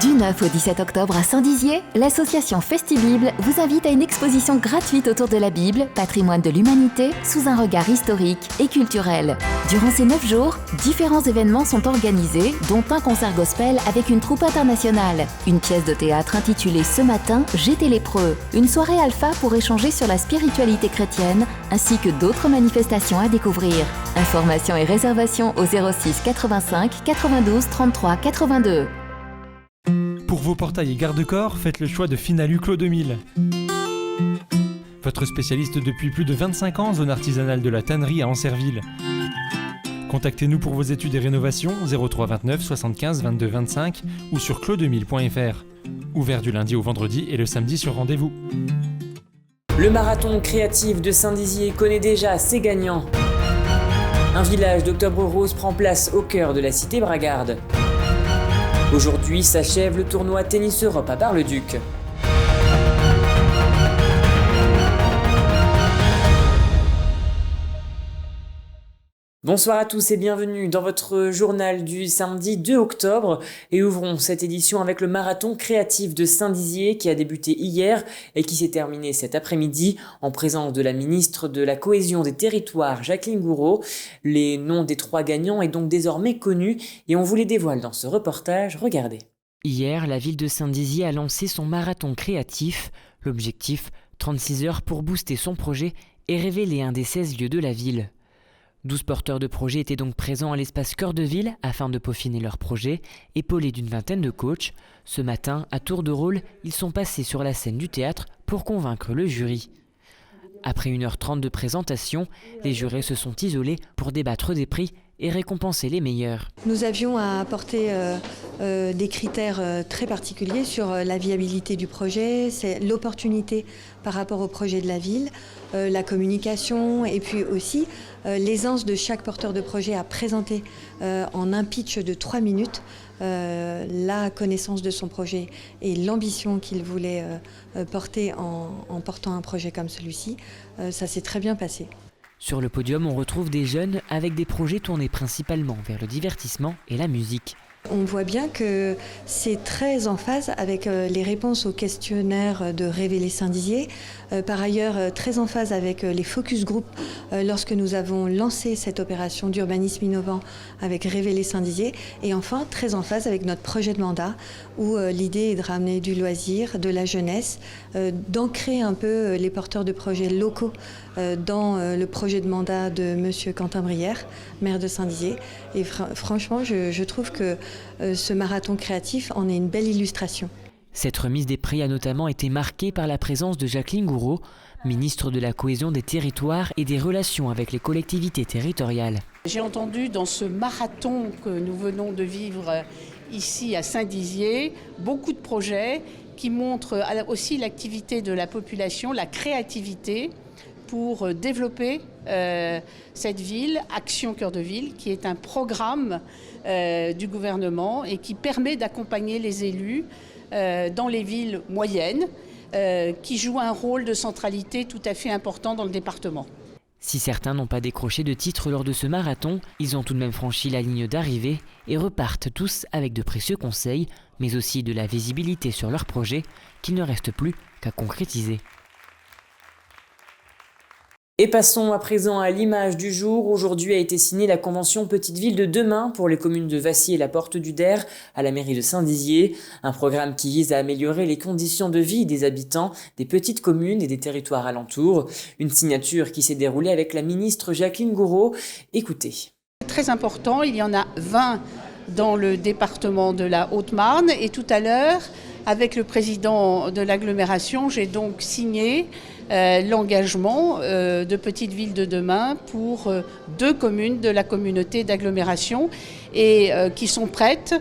Du 9 au 17 octobre à Saint-Dizier, l'association Festi-Bible vous invite à une exposition gratuite autour de la Bible, patrimoine de l'humanité, sous un regard historique et culturel. Durant ces 9 jours, différents événements sont organisés, dont un concert gospel avec une troupe internationale, une pièce de théâtre intitulée Ce matin, j'étais lépreux, une soirée alpha pour échanger sur la spiritualité chrétienne, ainsi que d'autres manifestations à découvrir. Informations et réservations au 06 85 92 33 82. Pour vos portails et garde-corps, faites le choix de Finalu Clos 2000. Votre spécialiste depuis plus de 25 ans, zone artisanale de la tannerie à Ancerville. Contactez-nous pour vos études et rénovations 03 29 75 22 25 ou sur clos2000.fr. Ouvert du lundi au vendredi et le samedi sur rendez-vous. Le marathon créatif de Saint-Dizier connaît déjà ses gagnants. Un village d'Octobre Rose prend place au cœur de la cité bragarde. Aujourd'hui s'achève le tournoi Tennis Europe à Bar-le-Duc. Bonsoir à tous et bienvenue dans votre journal du samedi 2 octobre et ouvrons cette édition avec le marathon créatif de Saint-Dizier qui a débuté hier et qui s'est terminé cet après-midi en présence de la ministre de la Cohésion des Territoires Jacqueline Gouraud. Les noms des 3 gagnants est donc désormais connus et on vous les dévoile dans ce reportage, regardez. Hier, la ville de Saint-Dizier a lancé son marathon créatif. L'objectif, 36 heures pour booster son projet et révéler un des 16 lieux de la ville. 12 porteurs de projets étaient donc présents à l'espace Cœur de Ville afin de peaufiner leur projet, épaulés d'une vingtaine de coachs. Ce matin, à tour de rôle, ils sont passés sur la scène du théâtre pour convaincre le jury. Après 1h30 de présentation, les jurés se sont isolés pour débattre des prix et récompenser les meilleurs. Nous avions à apporter des critères très particuliers sur la viabilité du projet, c'est l'opportunité par rapport au projet de la ville, la communication et puis aussi l'aisance de chaque porteur de projet à présenter en un pitch de 3 minutes la connaissance de son projet et l'ambition qu'il voulait porter en portant un projet comme celui-ci. Ça s'est très bien passé. Sur le podium, on retrouve des jeunes avec des projets tournés principalement vers le divertissement et la musique. On voit bien que c'est très en phase avec les réponses au questionnaire de Révéler Saint-Dizier. Par ailleurs, très en phase avec les focus group lorsque nous avons lancé cette opération d'urbanisme innovant avec Révéler Saint-Dizier. Et enfin, très en phase avec notre projet de mandat où l'idée est de ramener du loisir, de la jeunesse, d'ancrer un peu les porteurs de projets locaux dans le projet de mandat de Monsieur Quentin Brière, maire de Saint-Dizier. Et franchement, je trouve que ce marathon créatif en est une belle illustration. Cette remise des prix a notamment été marquée par la présence de Jacqueline Gouraud, ministre de la Cohésion des Territoires et des Relations avec les collectivités territoriales. J'ai entendu dans ce marathon que nous venons de vivre ici à Saint-Dizier beaucoup de projets qui montrent aussi l'activité de la population, la créativité pour développer cette ville, Action Cœur de Ville, qui est un programme du gouvernement et qui permet d'accompagner les élus dans les villes moyennes, qui jouent un rôle de centralité tout à fait important dans le département. Si certains n'ont pas décroché de titre lors de ce marathon, ils ont tout de même franchi la ligne d'arrivée et repartent tous avec de précieux conseils, mais aussi de la visibilité sur leur projet qu'il ne reste plus qu'à concrétiser. Et passons à présent à l'image du jour. Aujourd'hui a été signée la convention Petite Ville de demain pour les communes de Vassy et la Porte du Der à la mairie de Saint-Dizier. Un programme qui vise à améliorer les conditions de vie des habitants des petites communes et des territoires alentours. Une signature qui s'est déroulée avec la ministre Jacqueline Gouraud. Écoutez. Très important, il y en a 20 dans le département de la Haute-Marne et tout à l'heure, avec le président de l'agglomération, j'ai donc signé l'engagement de Petite Ville de demain pour 2 communes de la communauté d'agglomération et qui sont prêtes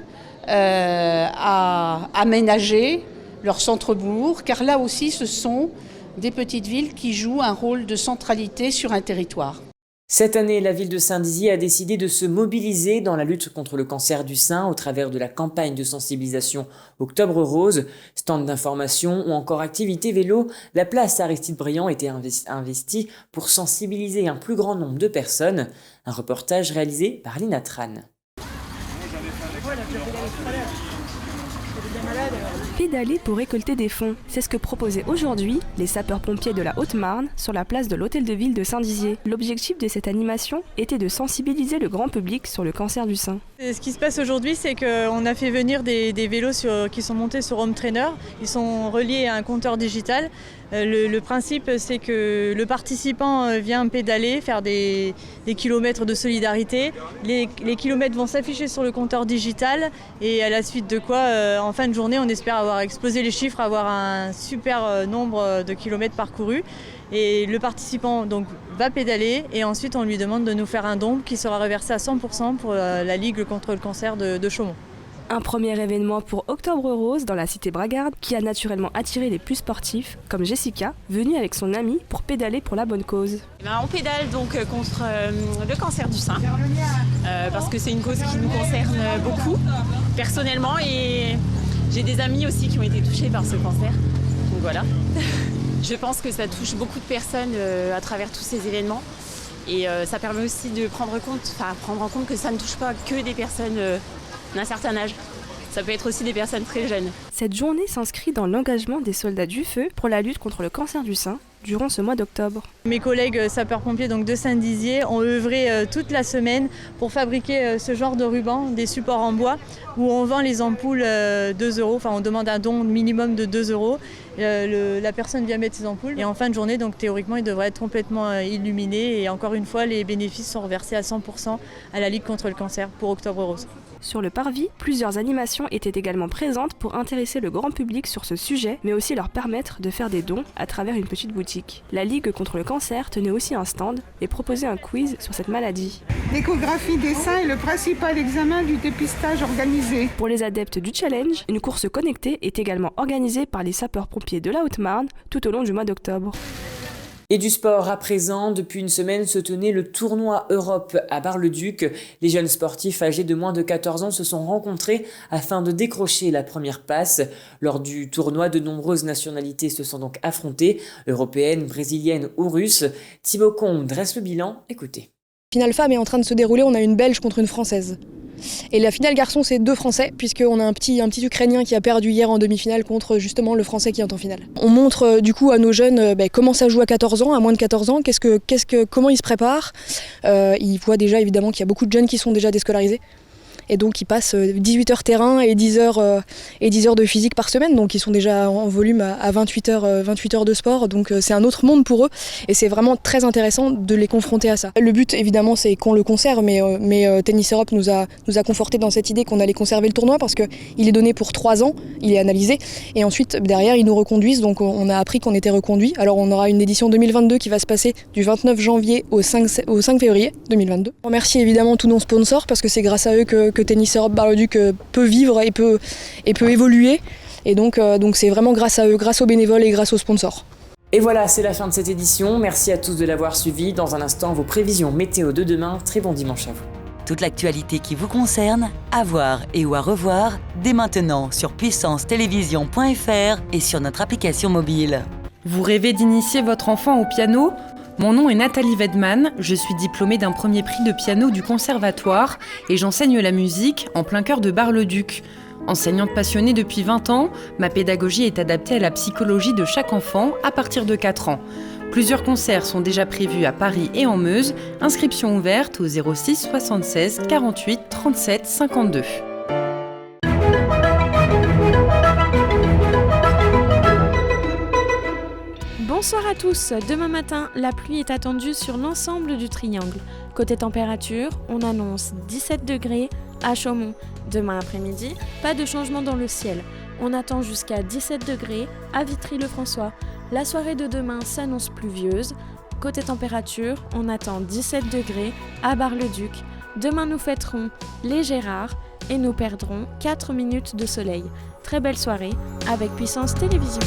à aménager leur centre-bourg, car là aussi ce sont des petites villes qui jouent un rôle de centralité sur un territoire. Cette année, la ville de Saint-Dizier a décidé de se mobiliser dans la lutte contre le cancer du sein au travers de la campagne de sensibilisation Octobre Rose, stand d'information ou encore activité vélo. La place Aristide Briand était investie pour sensibiliser un plus grand nombre de personnes. Un reportage réalisé par Lina Tran. Pédaler pour récolter des fonds, c'est ce que proposaient aujourd'hui les sapeurs-pompiers de la Haute-Marne sur la place de l'Hôtel de Ville de Saint-Dizier. L'objectif de cette animation était de sensibiliser le grand public sur le cancer du sein. Ce qui se passe aujourd'hui, c'est qu'on a fait venir des vélos qui sont montés sur Home Trainer. Ils sont reliés à un compteur digital. Le principe, c'est que le participant vient pédaler, faire des kilomètres de solidarité. Les kilomètres vont s'afficher sur le compteur digital et à la suite de quoi, en fin de journée, on espère avoir explosé les chiffres, avoir un super nombre de kilomètres parcourus. Et le participant donc, va pédaler et ensuite on lui demande de nous faire un don qui sera reversé à 100% pour la Ligue contre le cancer de Chaumont. Un premier événement pour Octobre Rose dans la cité bragarde qui a naturellement attiré les plus sportifs, comme Jessica, venue avec son amie pour pédaler pour la bonne cause. On pédale donc contre le cancer du sein, parce que c'est une cause qui nous concerne beaucoup personnellement et j'ai des amis aussi qui ont été touchés par ce cancer. Donc voilà. Je pense que ça touche beaucoup de personnes à travers tous ces événements et ça permet aussi de prendre en compte que ça ne touche pas que des personnes d'un certain âge. Ça peut être aussi des personnes très jeunes. Cette journée s'inscrit dans l'engagement des soldats du feu pour la lutte contre le cancer du sein durant ce mois d'octobre. Mes collègues sapeurs-pompiers donc, de Saint-Dizier ont œuvré toute la semaine pour fabriquer ce genre de ruban, des supports en bois, où on vend les ampoules 2 €, on demande un don minimum de 2 €. La personne vient mettre ses ampoules et en fin de journée, donc théoriquement, il devrait être complètement illuminé et encore une fois, les bénéfices sont reversés à 100% à la Ligue contre le cancer pour Octobre Rose. Sur le parvis, plusieurs animations étaient également présentes pour intéresser le grand public sur ce sujet, mais aussi leur permettre de faire des dons à travers une petite boutique. La Ligue contre le cancer tenait aussi un stand et proposait un quiz sur cette maladie. L'échographie des seins est le principal examen du dépistage organisé. Pour les adeptes du challenge, une course connectée est également organisée par les sapeurs-pompiers de la Haute-Marne tout au long du mois d'octobre. Et du sport à présent, depuis une semaine se tenait le tournoi Europe à Bar-le-Duc. Les jeunes sportifs âgés de moins de 14 ans se sont rencontrés afin de décrocher la première passe. Lors du tournoi, de nombreuses nationalités se sont donc affrontées, européennes, brésiliennes ou russes. Thibaut Combe dresse le bilan, écoutez. La finale femme est en train de se dérouler, on a une Belge contre une Française. Et la finale garçon, c'est 2 Français, puisqu'on a un petit Ukrainien qui a perdu hier en demi-finale contre justement le Français qui est en finale. On montre du coup à nos jeunes comment ça joue à 14 ans, à moins de 14 ans, comment ils se préparent. Ils voient déjà évidemment qu'il y a beaucoup de jeunes qui sont déjà déscolarisés. Et donc ils passent 18 heures terrain et 10 heures de physique par semaine, donc ils sont déjà en volume à 28 heures de sport, donc c'est un autre monde pour eux et c'est vraiment très intéressant de les confronter à ça. Le but évidemment c'est qu'on le conserve, mais Tennis Europe nous a conforté dans cette idée qu'on allait conserver le tournoi parce qu'il est donné pour 3 ans, il est analysé et ensuite derrière ils nous reconduisent, donc on a appris qu'on était reconduit. Alors on aura une édition 2022 qui va se passer du 29 janvier au 5 février 2022. On remercie évidemment tous nos sponsors parce que c'est grâce à eux que Tennis Europe Bar-le-Duc peut vivre et peut évoluer. Et donc c'est vraiment grâce à eux, grâce aux bénévoles et grâce aux sponsors. Et voilà, c'est la fin de cette édition. Merci à tous de l'avoir suivi. Dans un instant, vos prévisions météo de demain. Très bon dimanche à vous. Toute l'actualité qui vous concerne, à voir et ou à revoir, dès maintenant sur puissancetélévision.fr et sur notre application mobile. Vous rêvez d'initier votre enfant au piano ? Mon nom est Nathalie Wedman, je suis diplômée d'un premier prix de piano du conservatoire et j'enseigne la musique en plein cœur de Bar-le-Duc. Enseignante passionnée depuis 20 ans, ma pédagogie est adaptée à la psychologie de chaque enfant à partir de 4 ans. Plusieurs concerts sont déjà prévus à Paris et en Meuse, inscription ouverte au 06 76 48 37 52. Bonsoir à tous, demain matin, la pluie est attendue sur l'ensemble du triangle. Côté température, on annonce 17 degrés à Chaumont. Demain après-midi, pas de changement dans le ciel. On attend jusqu'à 17 degrés à Vitry-le-François. La soirée de demain s'annonce pluvieuse. Côté température, on attend 17 degrés à Bar-le-Duc. Demain nous fêterons les Gérards et nous perdrons 4 minutes de soleil. Très belle soirée avec Puissance Télévision.